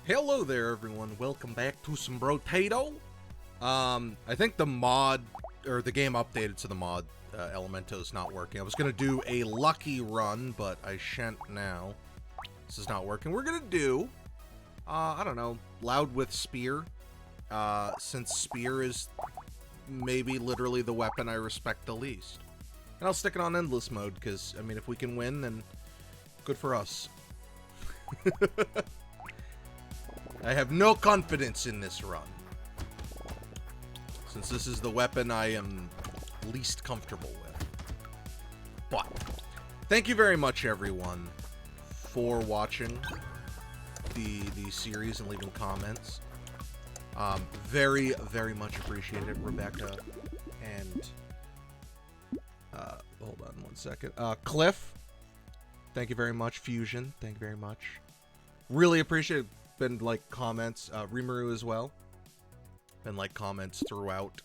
Hello there, everyone. Welcome back to some Brotato. I think the mod, or the game updated, so the mod Elemento's not working. I was going to do a lucky run, but I shan't now. This is not working. We're going to do, I don't know, Loud with Spear. Since Spear is maybe literally the weapon I respect the least. And I'll stick it on Endless mode, because, I mean, if we can win, then good for us. I have no confidence in this run, since this is the weapon I am least comfortable with. But thank you very much, everyone, for watching the series and leaving comments. Very, very much appreciated, Rebecca. And hold on one second. Cliff, thank you very much. Fusion, thank you very much. Really appreciate it. Been like comments, Rimuru as well. Been like comments throughout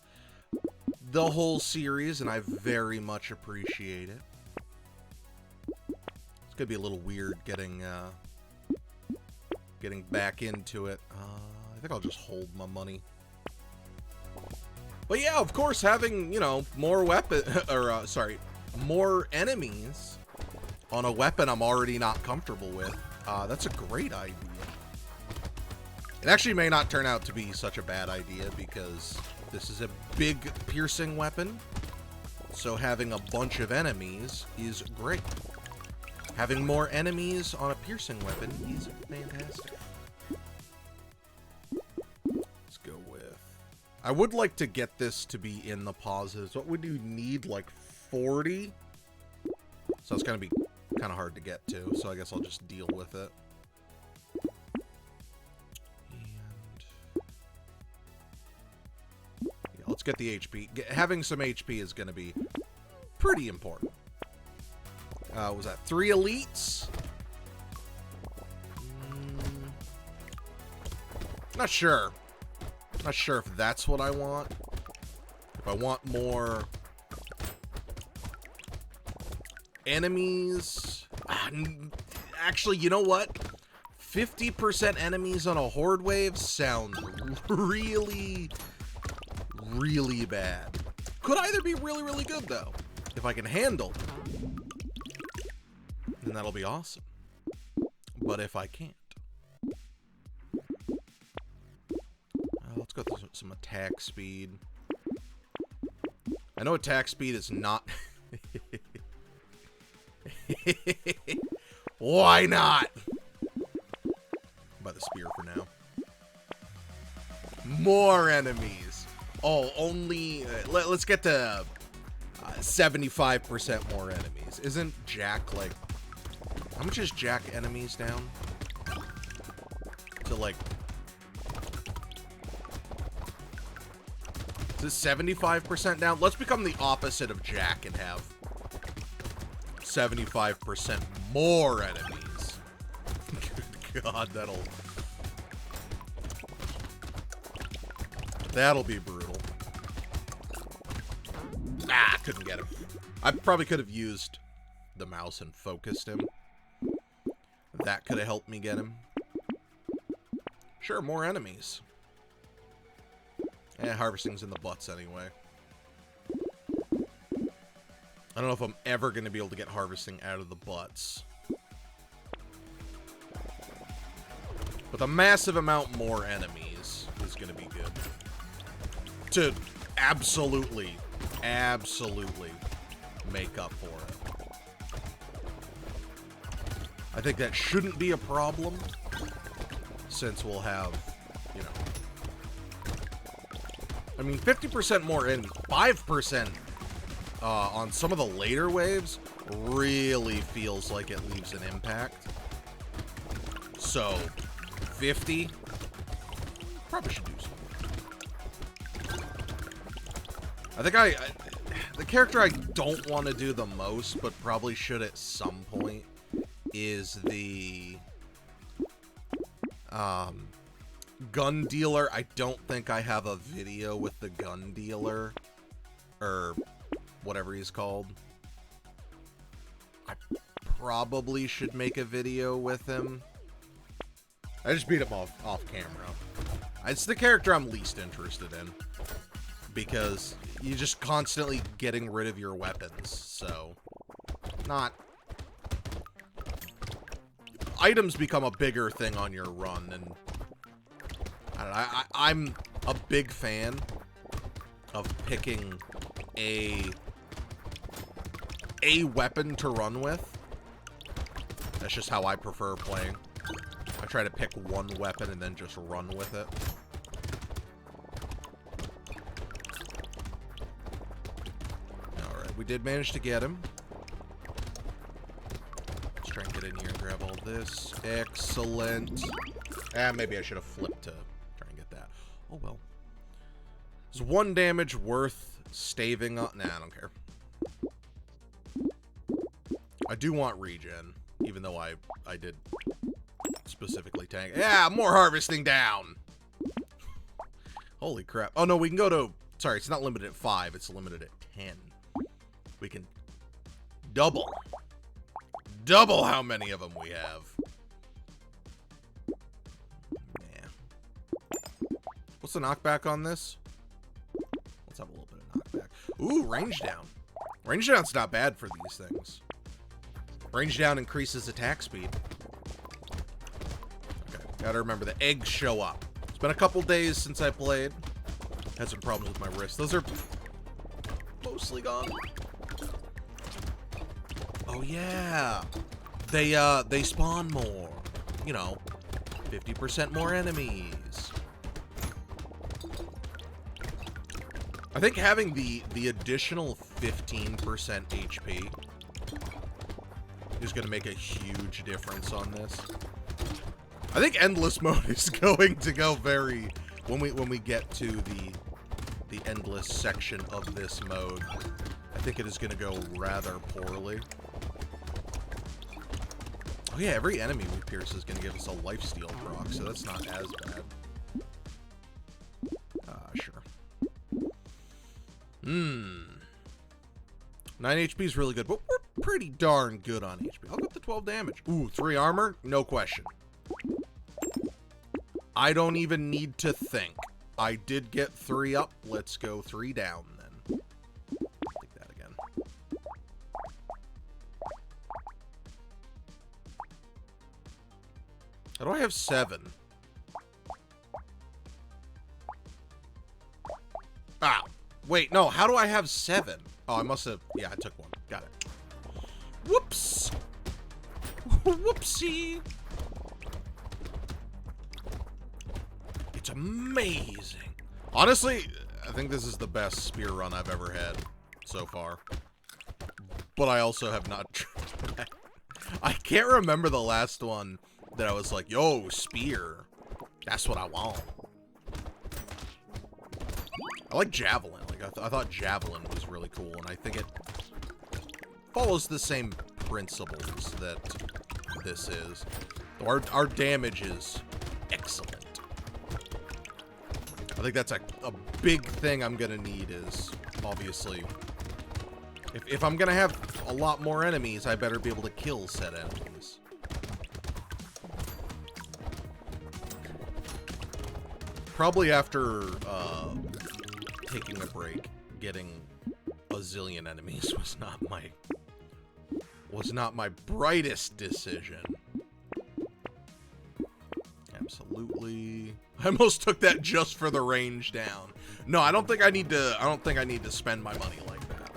the whole series, and I very much appreciate it. It's gonna be a little weird getting back into it. I think I'll just hold my money. But yeah, of course, having, you know, more weapon or more enemies on a weapon I'm already not comfortable with. That's a great idea. It actually may not turn out to be such a bad idea, because this is a big piercing weapon, so having a bunch of enemies is great. Having more enemies on a piercing weapon is fantastic. Let's go with... I would like to get this to be in the positives. What would you need, like 40? So it's going to be kind of hard to get to, so I guess I'll just deal with it. Let's get the HP. Having some HP is going to be pretty important. Was that 3 elites? Not sure. Not sure if that's what I want. If I want more enemies. Actually, you know what? 50% enemies on a horde wave sounds really bad. Could either be really, really good, though. If I can handle it, then that'll be awesome. But if I can't... let's go through some attack speed. I know attack speed is not... Why not? By the spear for now. More enemies. Oh, only... let's get to 75% more enemies. Isn't Jack, like... How much is Jack enemies down? To, like... Is it 75% down? Let's become the opposite of Jack and have 75% more enemies. Good God, that'll be brutal. Ah, couldn't get him. I probably could have used the mouse and focused him. That could have helped me get him. Sure, more enemies. Harvesting's in the butts anyway. I don't know if I'm ever going to be able to get harvesting out of the butts. But the massive amount more enemies is going to be good. To absolutely make up for it. I think that shouldn't be a problem, since we'll have, you know... I mean, 50% more in 5% on some of the later waves really feels like it leaves an impact. So, 50? Probably should do something. I think the character I don't want to do the most, but probably should at some point, is the gun dealer. I don't think I have a video with the gun dealer, or whatever he's called. I probably should make a video with him. I just beat him off camera. It's the character I'm least interested in. Because you're just constantly getting rid of your weapons, so... Not... Items become a bigger thing on your run, and... I don't know, I'm a big fan of picking a weapon to run with. That's just how I prefer playing. I try to pick one weapon and then just run with it. Alright, we did manage to get him. Let's try and get in here and grab all this. Excellent. Maybe I should have flipped to try and get that. Oh well. Is 1 damage worth staving up? Nah, I don't care. I do want regen, even though I did specifically tank. Yeah, more harvesting down. Holy crap. Oh no, we can go to... Sorry, it's not limited at 5, it's limited at 10. We can double how many of them we have. Yeah. What's the knockback on this? Let's have a little bit of knockback. Ooh, range down. Range down's not bad for these things. Range down increases attack speed. Okay, gotta remember the eggs show up. It's been a couple days since I played. Had some problems with my wrist. Those are mostly gone. Oh yeah, they spawn more. You know, 50% more enemies. I think having the additional 15% HP is going to make a huge difference on this. I think endless mode is going to go very... When we get to the endless section of this mode, I think it is going to go rather poorly. Oh yeah, every enemy we pierce is going to give us a lifesteal proc, so that's not as bad. Sure. 9 HP is really good, but we're pretty darn good on HP. I'll go up to 12 damage. Ooh, 3 armor? No question. I don't even need to think. I did get 3 up. Let's go 3 down then. Take that again. How do I have 7? Ah, wait, no, how do I have 7? Oh, I must have, yeah, I took 1. Got it. Whoops. Whoopsie. It's amazing. Honestly, I think this is the best spear run I've ever had so far. But I also have not tried. I can't remember the last one that I was like, yo, spear. That's what I want. I like javelin. Like I thought javelin was really cool, and I think it follows the same principles that this is. Our damage is excellent. I think that's a big thing I'm gonna need is, obviously, if I'm gonna have a lot more enemies, I better be able to kill said enemies. Probably after taking a break, getting a zillion enemies was not my brightest decision. Absolutely. I almost took that just for the range down. No, I don't think I need to spend my money like that.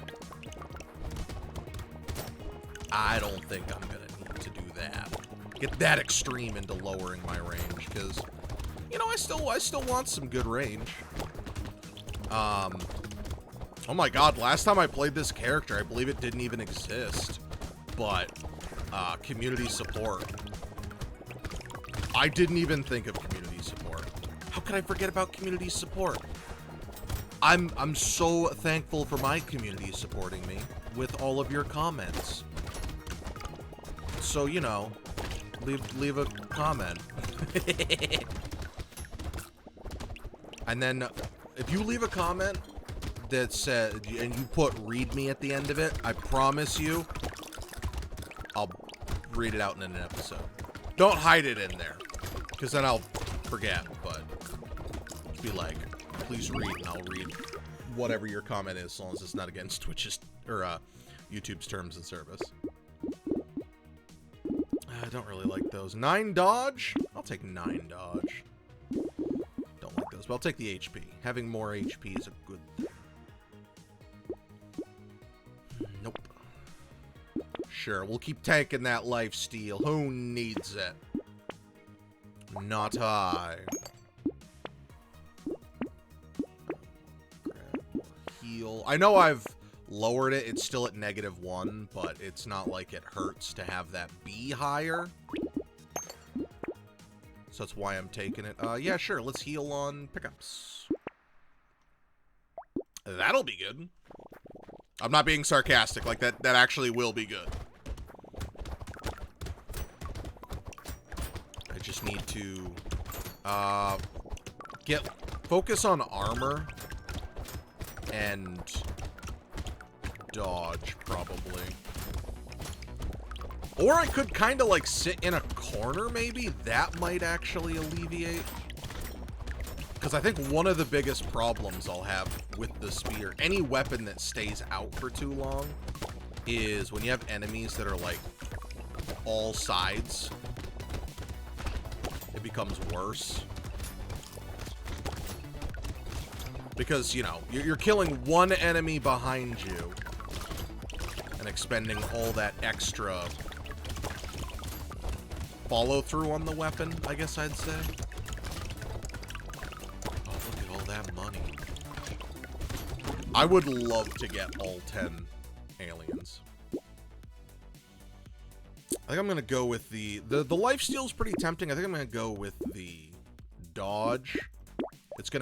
I don't think I'm gonna need to do that. Get that extreme into lowering my range, because you know, I still want some good range. Oh my god, last time I played this character, I believe it didn't even exist. But community support. I didn't even think of community support. How could I forget about community support? I'm so thankful for my community supporting me with all of your comments. So, you know, leave a comment. And then if you leave a comment that said, and you put read me at the end of it, I promise you I'll read it out in an episode. Don't hide it in there. Because then I'll forget, but just be like, please read, and I'll read whatever your comment is, as long as it's not against Twitch's or YouTube's terms and service. I don't really like those. 9 dodge? I'll take 9 dodge. Don't like those, but I'll take the HP. Having more HP is a good thing. Nope. Sure, we'll keep tanking that lifesteal. Who needs it? Not I. Grab more heal. I know I've lowered it. It's still at -1, but it's not like it hurts to have that be higher. So that's why I'm taking it. Yeah, sure. Let's heal on pickups. That'll be good. I'm not being sarcastic. Like, that actually will be good. I just need to focus on armor and dodge, probably. Or I could kind of like sit in a corner, maybe. That might actually alleviate. Because I think one of the biggest problems I'll have with the spear, any weapon that stays out for too long, is when you have enemies that are like all sides, it becomes worse. Because, you know, you're killing one enemy behind you and expending all that extra follow-through on the weapon, I guess I'd say. Oh, look at all that money. I would love to get all 10 aliens. I think I'm going to go with the lifesteal's pretty tempting. I think I'm going to go with the dodge. It's going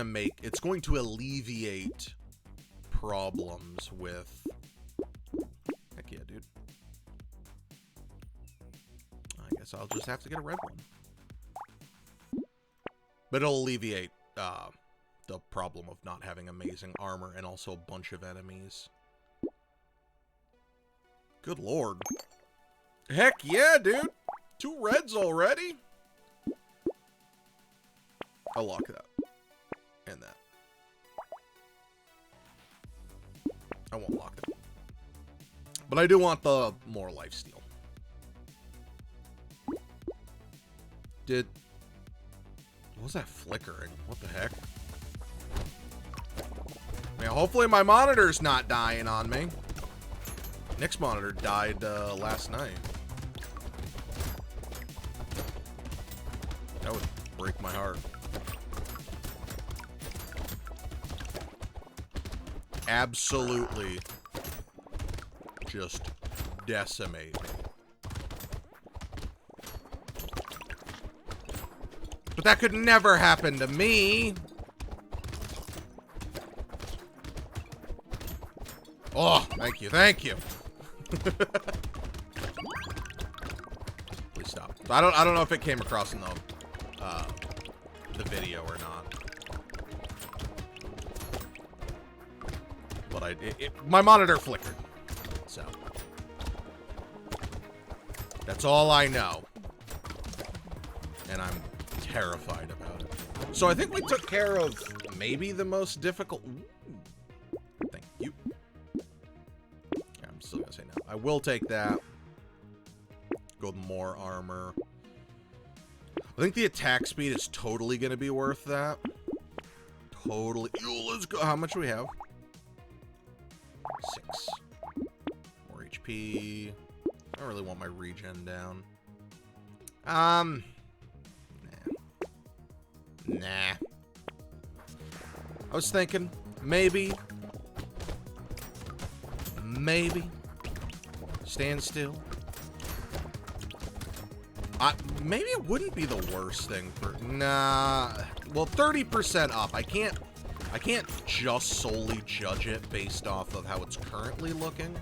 to alleviate problems with... Heck yeah, dude. I guess I'll just have to get a red one. But it'll alleviate the problem of not having amazing armor and also a bunch of enemies. Good lord. Heck yeah, dude! 2 reds already? I'll lock that. And that. I won't lock that. But I do want the more lifesteal. What was that flickering? What the heck? Man, hopefully my monitor's not dying on me. Nick's monitor died last night. That would break my heart. Absolutely just decimate me. But that could never happen to me. Oh, thank you, thank you. Please stop. I don't know if it came across in the video or not. But my monitor flickered. So that's all I know. And I'm terrified about it. So I think we took care of maybe the most difficult... Ooh. Thank you. Yeah, I'm still gonna say no. I will take that. Go with more armor. I think the attack speed is totally gonna be worth that. Totally. Yo, let's go. How much do we have? 6. More HP. I don't really want my regen down. Nah. I was thinking, maybe. Stand still. Maybe it wouldn't be the worst thing for... Nah. Well, 30% up. I can't just solely judge it based off of how it's currently looking.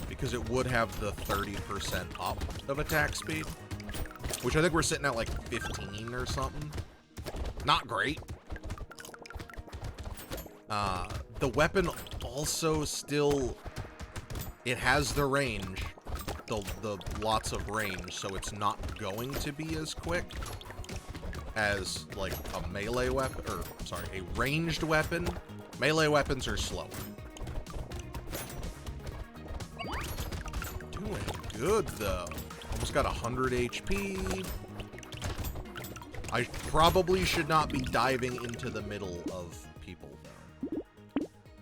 Because it would have the 30% up of attack speed. Which I think we're sitting at like 15 or something. Not great. The weapon also still... It has the range. the lots of range, so it's not going to be as quick as, like, a melee weapon, or, sorry, a ranged weapon. Melee weapons are slower. Doing good, though. Almost got 100 HP. I probably should not be diving into the middle of people, though.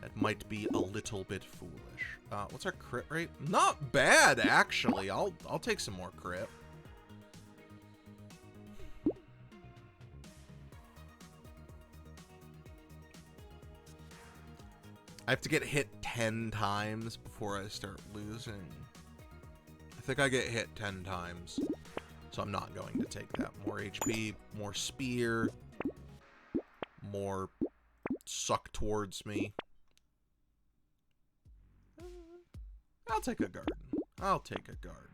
That might be a little bit foolish. What's our crit rate? Not bad, actually. I'll take some more crit. I have to get hit 10 times before I start losing. I think I get hit 10 times, so I'm not going to take that. More HP, more spear, more suck towards me. I'll take a garden. I'll take a garden.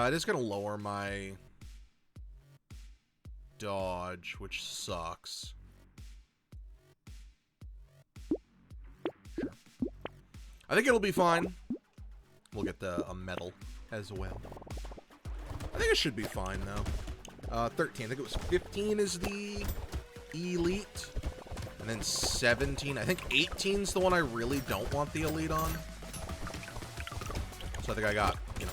It is going to lower my dodge, which sucks. Sure. I think it'll be fine. We'll get a medal as well. I think it should be fine, though. 13. I think it was 15 is the elite. And then 17. I think 18's the one I really don't want the elite on. So I think I got, you know,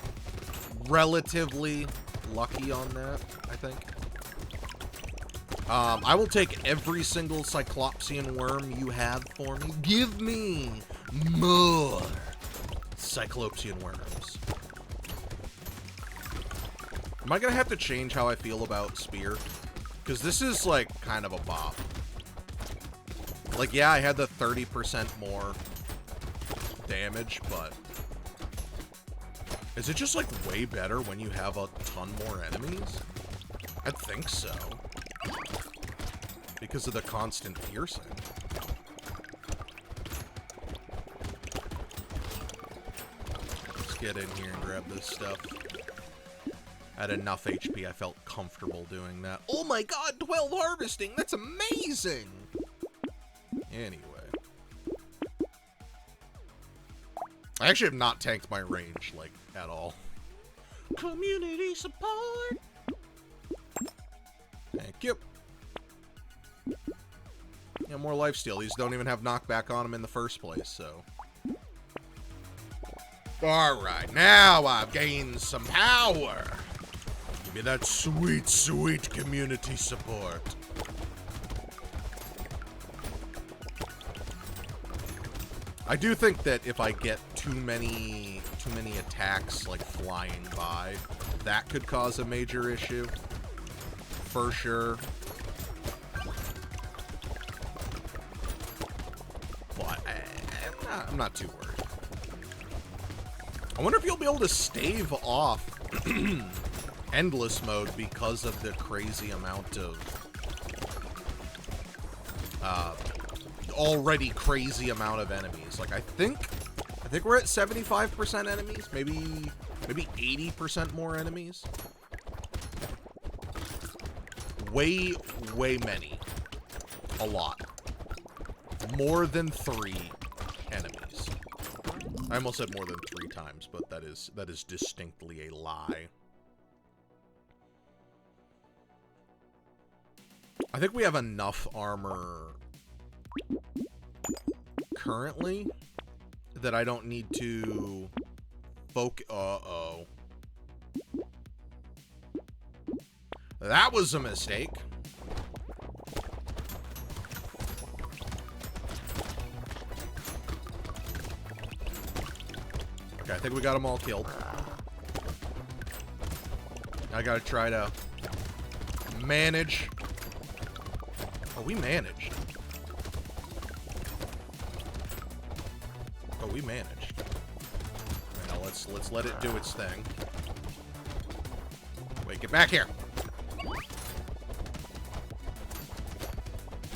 relatively lucky on that, I think. I will take every single Cyclopsian worm you have for me. Give me more Cyclopsian worms. Am I gonna have to change how I feel about spear? Because this is, like, kind of a bop. Like, yeah, I had the 30% more damage, but is it just, like, way better when you have a ton more enemies? I'd think so. Because of the constant piercing. Let's get in here and grab this stuff. I had enough HP, I felt comfortable doing that. Oh my god, 12 harvesting! That's amazing! Anyway. I actually have not tanked my range, like, at all. Community support! Thank you. Yeah, more lifesteal. These don't even have knockback on them in the first place, so. Alright, now I've gained some power. Give me that sweet, sweet community support. I do think that if I get too many attacks, like, flying by, that could cause a major issue. For sure. But I'm not too worried. I wonder if you'll be able to stave off endless mode because of the crazy amount of already crazy amount of enemies. Like, I think we're at 75% enemies, maybe 80% more enemies. Way many. A lot. More than 3 enemies. I almost said more than 3 times, but that is distinctly a lie. I think we have enough armor currently that I don't need to focus. Uh-oh. That was a mistake. Okay, I think we got them all killed. I gotta try to manage. Oh, we managed. Oh, we managed. Now let's let it do its thing. Wait, get back here.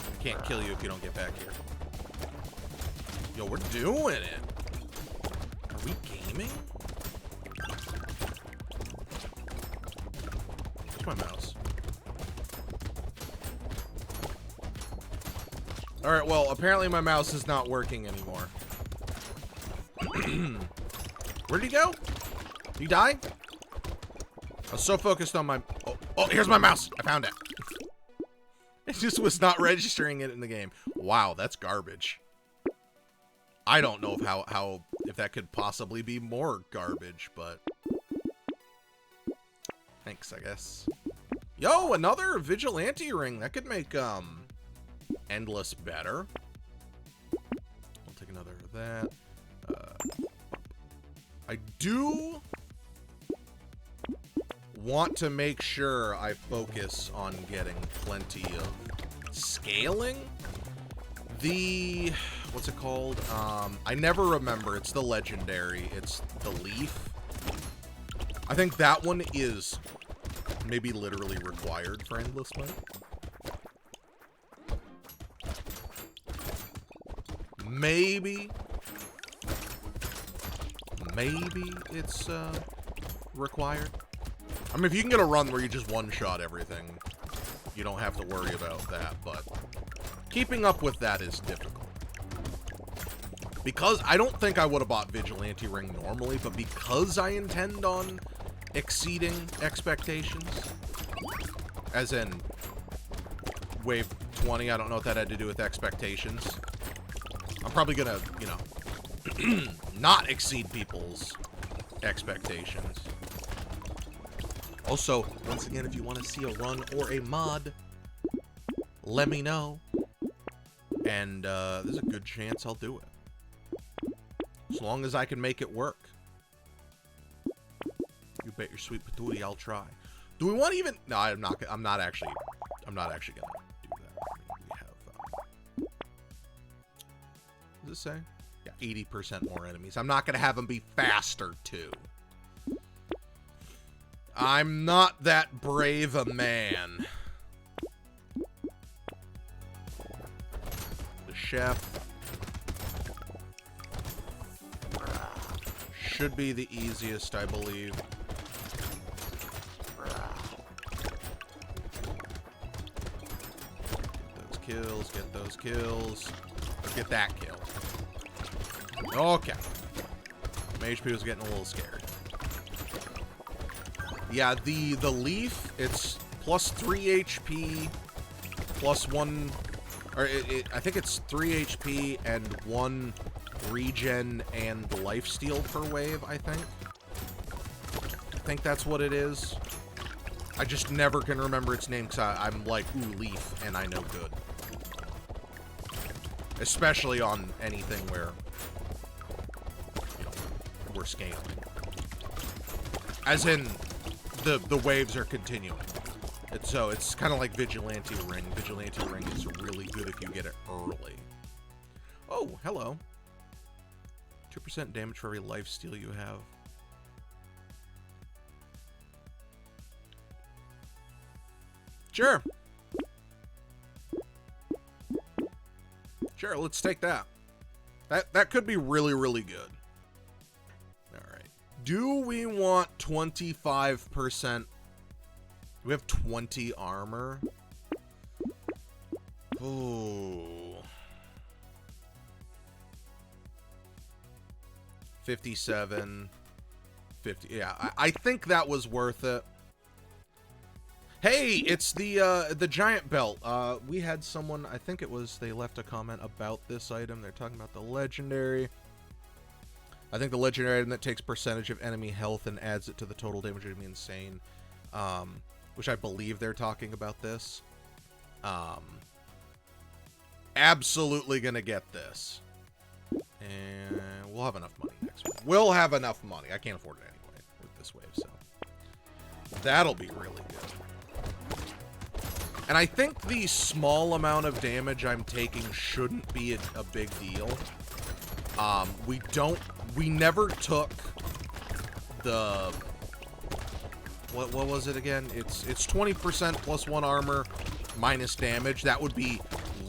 I can't kill you if you don't get back here. Yo, we're doing it. Are we gaming? Where's my mouse? Alright, well, apparently my mouse is not working anymore. Where'd he go? Did he die? I was so focused on my... Oh, here's my mouse. I found it. It just was not registering it in the game. Wow, that's garbage. I don't know if that could possibly be more garbage, but... Thanks, I guess. Yo, another vigilante ring. That could make, Endless better. I'll take another of that. I do want to make sure I focus on getting plenty of scaling. What's it called? I never remember. It's the legendary. It's the leaf. I think that one is maybe literally required for endless mode. Maybe it's required. I mean, if you can get a run where you just one-shot everything, you don't have to worry about that, but keeping up with that is difficult. Because I don't think I would have bought Vigilante Ring normally, but because I intend on exceeding expectations, as in wave 20, I don't know what that had to do with expectations. I'm probably gonna, you know, not exceed people's expectations. Also, once again, if you want to see a run or a mod, let me know. And there's a good chance I'll do it. As long as I can make it work. You bet your sweet patootie I'll try. Do we want to even... No, I'm not actually gonna do that. We have... what does it say? Yeah, 80% more enemies. I'm not gonna have them be faster, too. I'm not that brave a man. The chef should be the easiest, I believe. Get those kills. Let's get that kill. Okay. My HP was getting a little scared. Yeah, the leaf, it's plus 3 HP, plus 1, or I think it's 3 HP and 1 regen and lifesteal per wave, I think. I think that's what it is. I just never can remember its name because I'm like, ooh, leaf, and I know good. Especially on anything where, you know, we're scaling. As in... The waves are continuing. So it's kind of like Vigilante Ring. Vigilante Ring is really good if you get it early. Oh, hello. 2% damage for every lifesteal you have. Sure. Sure, let's take that. That could be really, really good. Do we want 25%? We have 20 armor. Ooh. 57. 50. Yeah, I think that was worth it. Hey, it's the giant belt. We had someone, I think it was, they left a comment about this item. They're talking about the legendary. I think the legendary item that takes percentage of enemy health and adds it to the total damage would be insane. Which I believe they're talking about this. Absolutely gonna get this. And we'll have enough money next week. We'll have enough money. I can't afford it anyway with this wave, so. That'll be really good. And I think the small amount of damage I'm taking shouldn't be a big deal. We never took the, what was it again? It's 20% plus 1 armor minus damage. That would be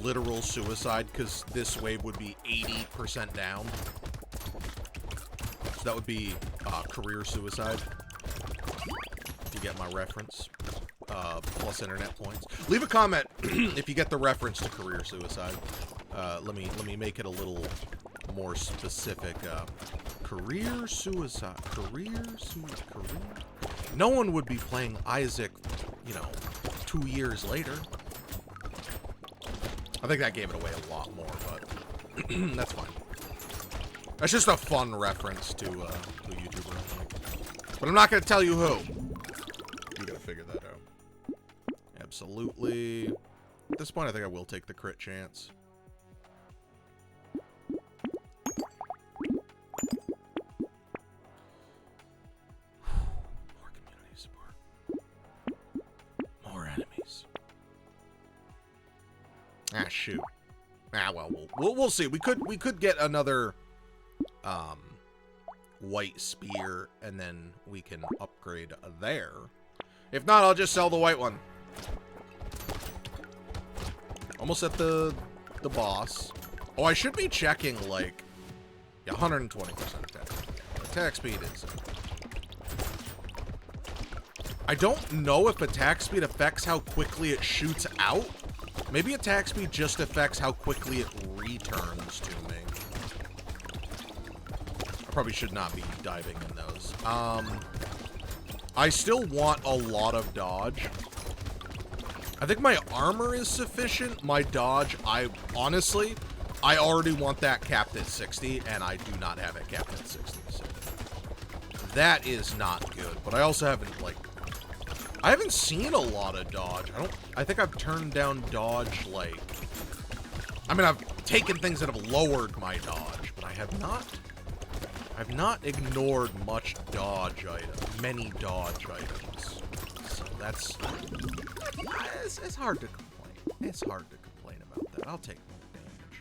literal suicide because this wave would be 80% down. So that would be career suicide. If you get my reference. Plus internet points. Leave a comment if you get the reference to career suicide. Let me make it a little more specific. Career suicide. Career suicide. Career. No one would be playing Isaac, you know, 2 years later. I think that gave it away a lot more, but that's fine. That's just a fun reference to a YouTuber. But I'm not going to tell you who. You got to figure that out. Absolutely. At this point, I think I will take the crit chance. More community support. More enemies. Ah, shoot. Ah, well, we'll see. We could get another white spear, and then we can upgrade there. If not, I'll just sell the white one. Almost at the boss. Oh, I should be checking, like, yeah, 120% attack. Attack speed is... I don't know if attack speed affects how quickly it shoots out. Maybe attack speed just affects how quickly it returns to me. I probably should not be diving in those. I still want a lot of dodge. I think my armor is sufficient. My dodge, honestly, I already want that capped at 60, and I do not have it capped at 60. So that is not good. But I also haven't, like, I haven't seen a lot of dodge. I think I've turned down dodge, like, I mean, I've taken things that have lowered my dodge, but I've not ignored much dodge items, many dodge items. So that's, it's hard to complain. It's hard to complain about that. I'll take more damage.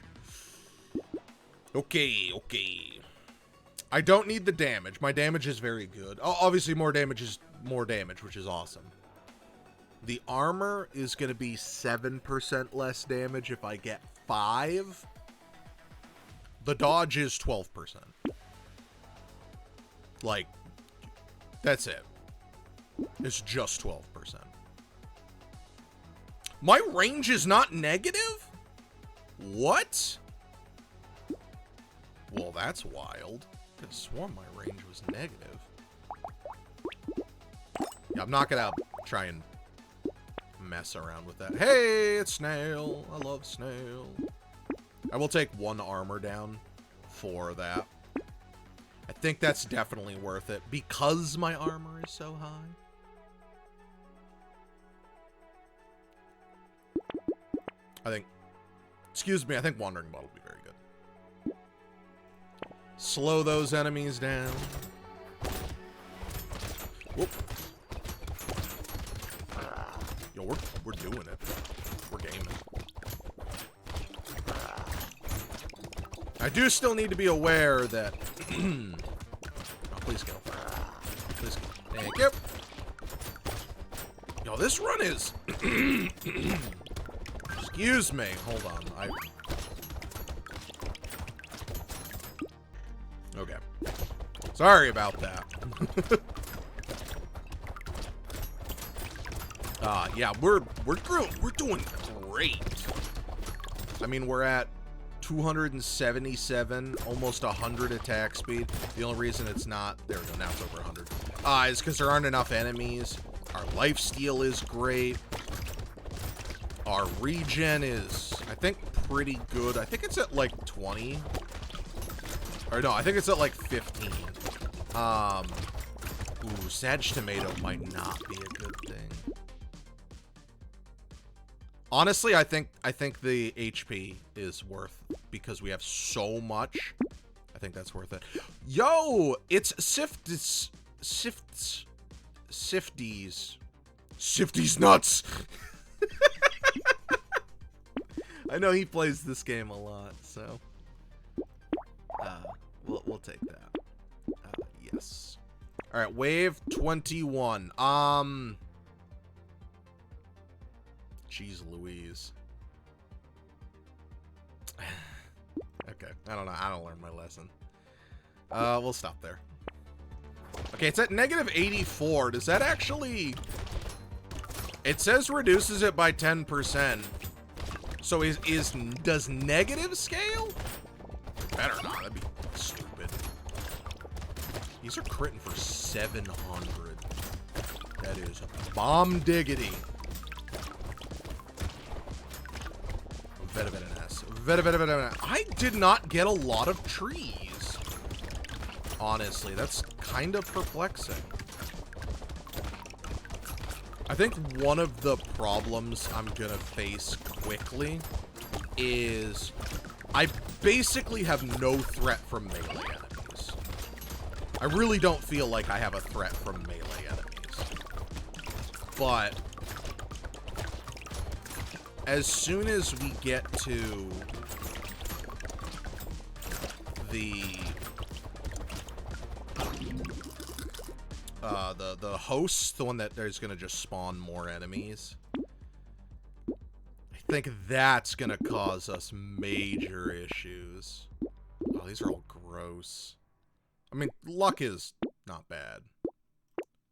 Okay. I don't need the damage. My damage is very good. Obviously, more damage is more damage, which is awesome. The armor is going to be 7% less damage if I get 5. The dodge is 12%. Like, that's it. It's just 12%. My range is not negative? What? Well, that's wild. I could have sworn my range was negative. Yeah, I'm not gonna try and mess around with that. Hey, it's Snail. I love Snail. I will take 1 armor down for that. I think that's definitely worth it because my armor is so high. I think Wandering Bot will be very good. Slow those enemies down. Whoop. Yo, we're doing it. We're gaming. I do still need to be aware that... oh, please go. Please go. Thank you. Yo, this run is... Excuse me. Hold on. Okay. Sorry about that. Yeah, we're doing great. I mean, we're at 277, almost 100 attack speed. The only reason it's not, there we go, now it's over 100, is because there aren't enough enemies. Our lifesteal is great. Our regen is, I think, pretty good. I think it's at like 20. Or no, I think it's at like 15. Ooh, Sag Tomato might not be a good thing. Honestly, I think the HP is worth, because we have so much. I think that's worth it. Yo, it's Sifties nuts. I know he plays this game a lot, so we'll take that. Yes. All right, wave 21. Jeez Louise. Okay, I don't know. I don't learn my lesson. We'll stop there. Okay, it's at negative 84. Does that actually... It says reduces it by 10%. So does negative scale? Better not. That'd be stupid. These are critting for 700. That is bomb diggity. I did not get a lot of trees. Honestly, that's kind of perplexing. I think one of the problems I'm gonna face quickly is I basically have no threat from melee enemies. I really don't feel like I have a threat from melee enemies. But as soon as we get to the host, the one that there's gonna just spawn more enemies, I think that's gonna cause us major issues. Oh, these are all gross. I mean, luck is not bad.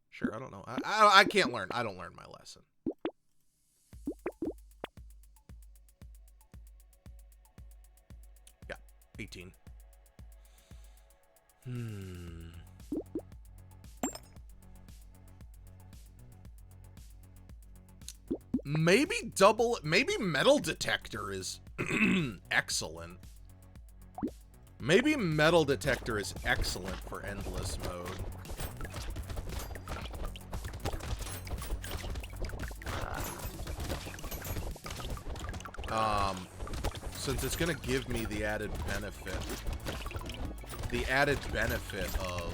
Sure, I don't know. I can't learn. I don't learn my lesson. Yeah, 18. Maybe metal detector is excellent. Maybe metal detector is excellent for endless mode. Since it's gonna give me the added benefit of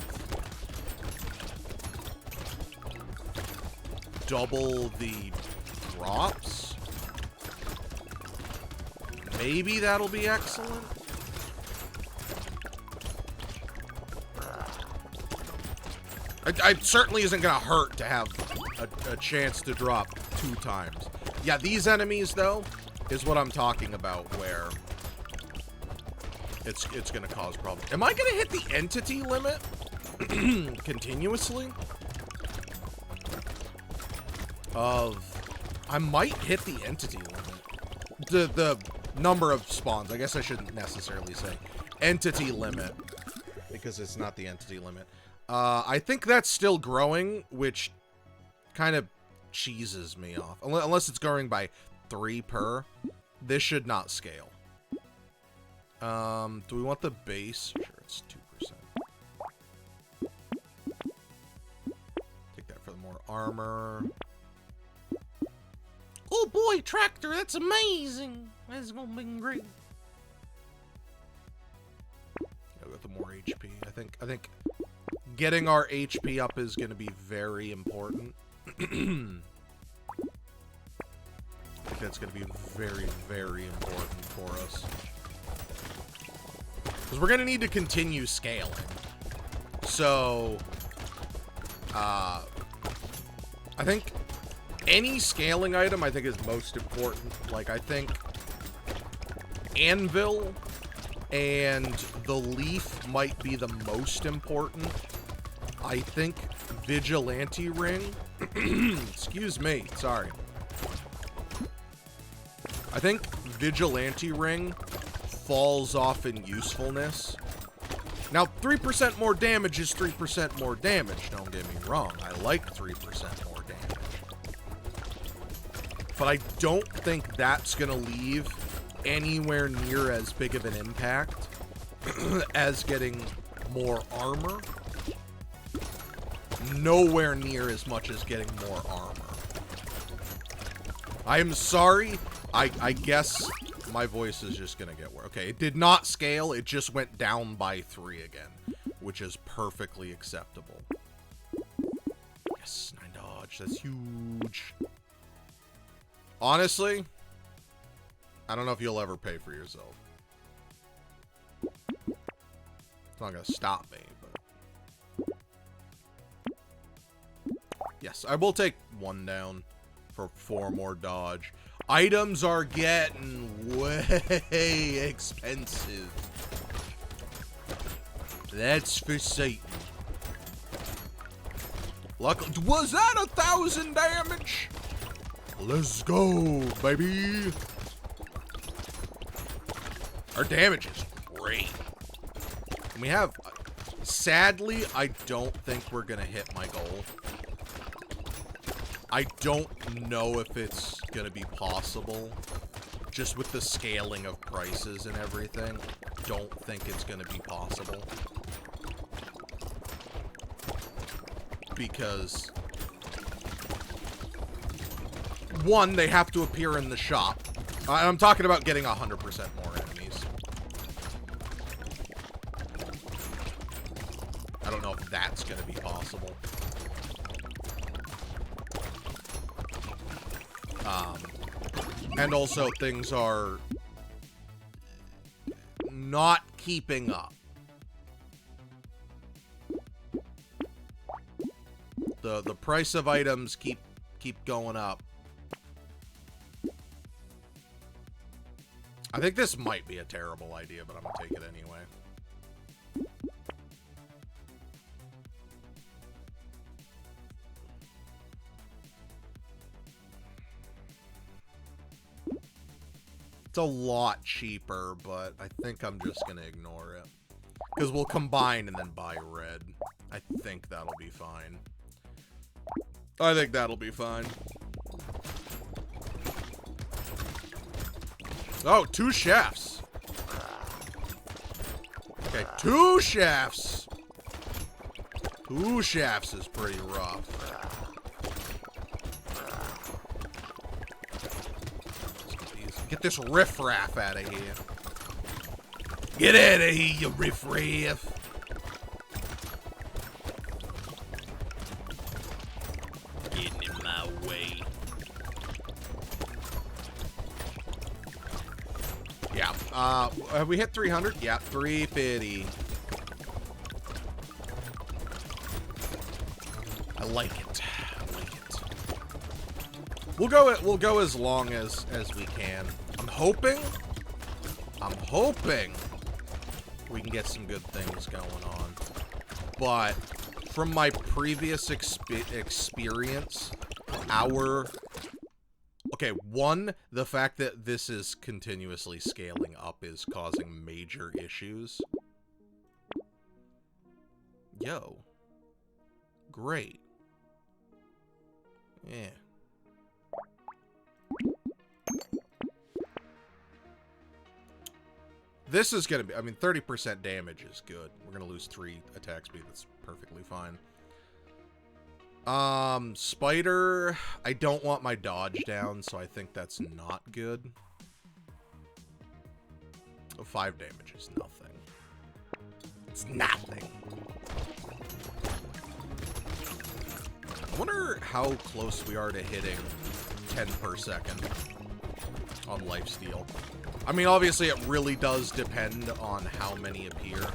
double the drops. Maybe that'll be excellent. It certainly isn't gonna hurt to have a chance to drop 2 times. Yeah, these enemies though is what I'm talking about, where it's gonna cause problems. Am I gonna hit the entity limit continuously? I might hit the entity limit. The number of spawns. I guess I shouldn't necessarily say entity limit, because it's not the entity limit. I think that's still growing, which kind of cheeses me off. Unless it's growing by 3 per. This should not scale. Do we want the base? Sure, it's 2%. Take that for the more armor. Oh boy, tractor, that's amazing. That's gonna be great. Go with the more HP. I think getting our HP up is gonna be very important. I think that's going to be very, very important for us. Because we're going to need to continue scaling. So, I think any scaling item, I think, is most important. Like, I think Anvil and the Leaf might be the most important. I think Vigilante Ring... Excuse me, sorry. I think Vigilante Ring falls off in usefulness. Now, 3% more damage is 3% more damage, don't get me wrong. I like 3% more damage. But I don't think that's going to leave anywhere near as big of an impact as getting more armor. Nowhere near as much as getting more armor. I am sorry. I guess my voice is just gonna get worse. Okay, it did not scale. It just went down by 3 again, which is perfectly acceptable. Yes, 9 dodge. That's huge. Honestly, I don't know if you'll ever pay for yourself. It's not gonna stop me, but... Yes, I will take 1 down for 4 more dodge. Items are getting way expensive. That's for Satan. Luckily, was that 1,000 damage? Let's go, baby. Our damage is great. And we have Sadly, I don't think we're gonna hit my goal. I don't know if it's gonna be possible. Just with the scaling of prices and everything, don't think it's gonna be possible. Because, one, they have to appear in the shop. I'm talking about getting 100% more enemies. I don't know if that's going to be possible. And also, things are not keeping up. The price of items keep going up. I think this might be a terrible idea, but I'm gonna take it anyway. It's a lot cheaper, but I think I'm just gonna ignore it. Because we'll combine and then buy red. I think that'll be fine. I think that'll be fine. Oh, 2 chefs. Okay, 2 chefs. 2 chefs is pretty rough. Get this riffraff out of here. Get out of here, you riffraff. Getting in my way. Yeah. Have we hit 300? Yeah, 350. I like it. I like it. We'll go as long as we can. I'm hoping we can get some good things going on. But from my previous experience, okay, one, the fact that this is continuously scaling up is causing major issues. Yo. Great. Yeah. This is going to be, I mean, 30% damage is good. We're going to lose 3 attack speed. That's perfectly fine. Spider, I don't want my dodge down, so I think that's not good. 5 damage is nothing. It's nothing. I wonder how close we are to hitting 10 per second on lifesteal. I mean, obviously, it really does depend on how many appear.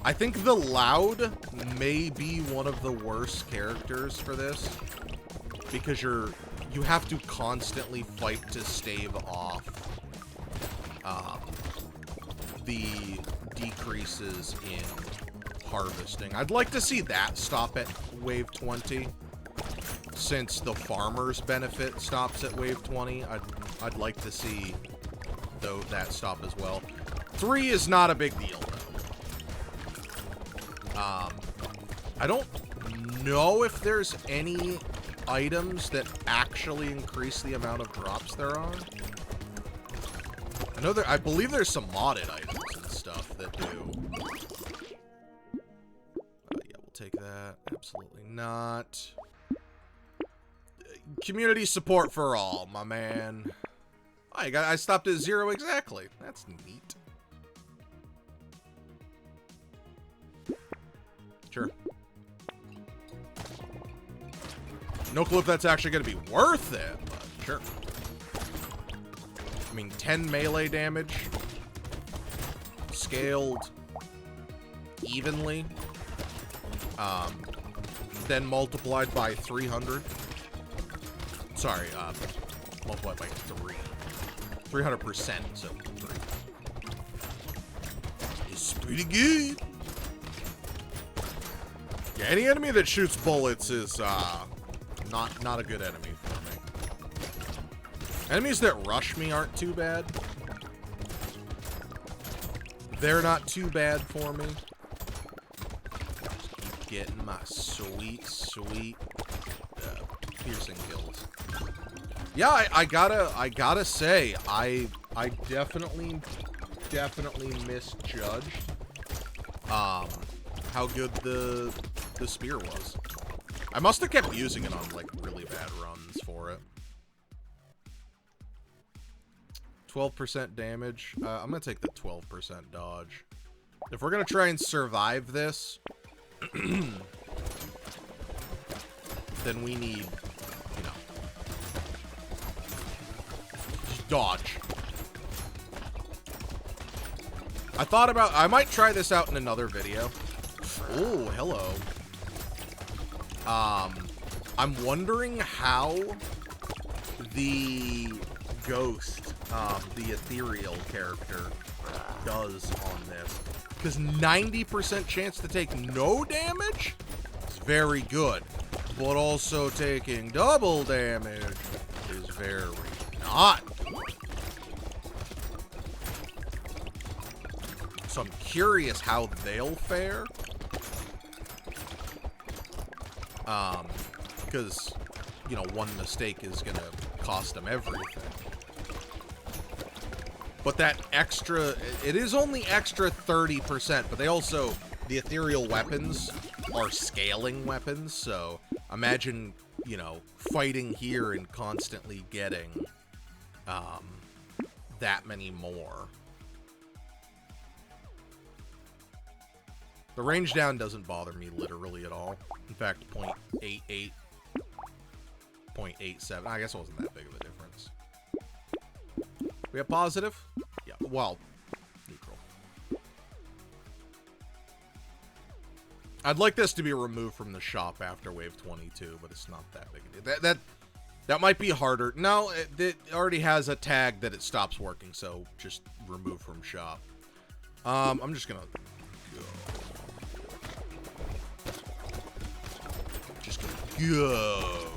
I think the Loud may be one of the worst characters for this, because you have to constantly fight to stave off the decreases in harvesting. I'd like to see that stop at wave 20, since the farmer's benefit stops at wave 20. I'd like to see that stop as well. 3 is not a big deal, though. I don't know if there's any items that actually increase the amount of drops there are. I believe there's some modded items and stuff that do. Yeah, we'll take that. Absolutely not. Community support for all, my man. I stopped at 0 exactly. That's neat. Sure. No clue if that's actually going to be worth it, but sure. I mean, 10 melee damage. Scaled evenly. Then multiplied by 300. Sorry, multiplied by 3. 300%, so 3. It's pretty good. Yeah, any enemy that shoots bullets is not a good enemy for me. Enemies that rush me aren't too bad. They're not too bad for me. getting my sweet, sweet piercing kills. Yeah, I gotta say, I definitely misjudged how good the spear was. I must have kept using it on like really bad runs for it. 12% damage. I'm gonna take the 12% dodge. If we're gonna try and survive this, then we need, you know, just dodge. I might try this out in another video. Oh, hello. I'm wondering how the ghost, the ethereal character, does on this. Because 90% chance to take no damage is very good. But also taking double damage is very not. So I'm curious how they'll fare. Because, you know, one mistake is going to cost them everything. But that extra, it is only extra 30%, but they also, the ethereal weapons are scaling weapons, so imagine, you know, fighting here and constantly getting that many more. The range down doesn't bother me literally at all. In fact, 0.88, 0.87. I guess it wasn't that big of a difference. We have positive? Yeah, well, neutral. I'd like this to be removed from the shop after wave 22, but it's not that big a deal. That might be harder. No, it already has a tag that it stops working, so just remove from shop. I'm just gonna go. Go.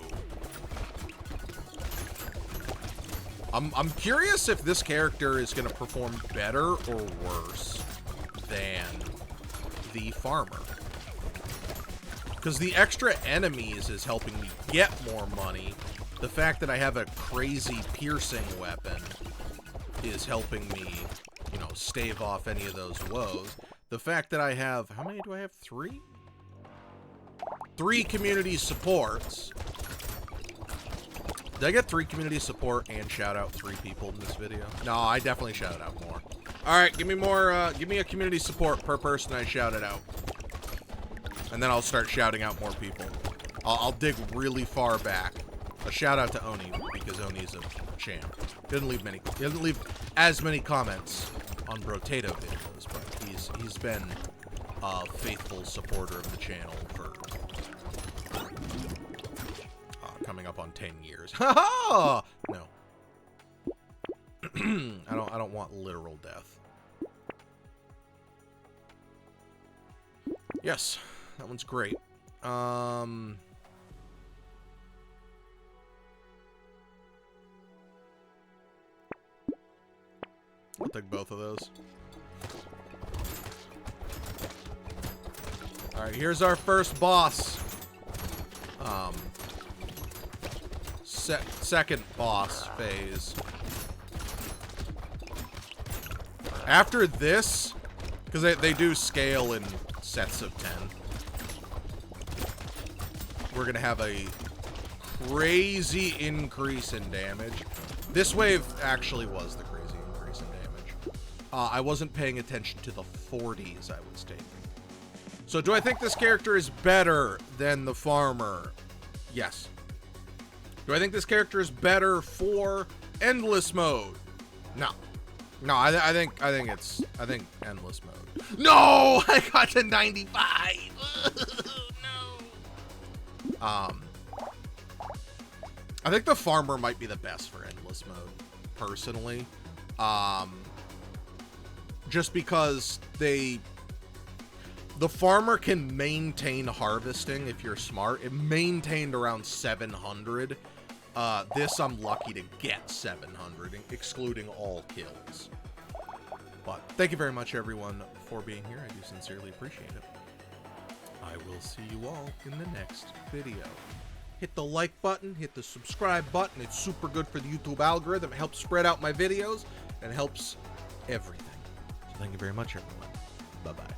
I'm curious if this character is going to perform better or worse than the farmer. Because the extra enemies is helping me get more money. The fact that I have a crazy piercing weapon is helping me, you know, stave off any of those woes. The fact that I have, how many do I have? 3? 3 community supports. Did I get 3 community support and shout out 3 people in this video? No, I definitely shouted out more. Alright, give me more, give me a community support per person I shouted out. And then I'll start shouting out more people. I'll dig really far back. A shout out to Oni, because Oni's a champ. He doesn't leave as many comments on Brotato videos, but he's been a faithful supporter of the channel for coming up on 10 years. Ha-ha! No. I don't want literal death. Yes, that one's great. I'll take both of those. Alright, here's our first boss. Second boss phase. After this, because they do scale in sets of 10, we're going to have a crazy increase in damage. This wave actually was the crazy increase in damage. I wasn't paying attention to the 40s I was taking. So do I think this character is better than the farmer? Yes. Do I think this character is better for endless mode? No. No, I think endless mode. No! I got to 95! No! I think the farmer might be the best for endless mode, personally. Just because the farmer can maintain harvesting if you're smart. It maintained around 700. This I'm lucky to get 700, excluding all kills. But thank you very much, everyone, for being here. I do sincerely appreciate it. I will see you all in the next video. Hit the like button, hit the subscribe button. It's super good for the YouTube algorithm. It helps spread out my videos and helps everything. So thank you very much, everyone. Bye-bye.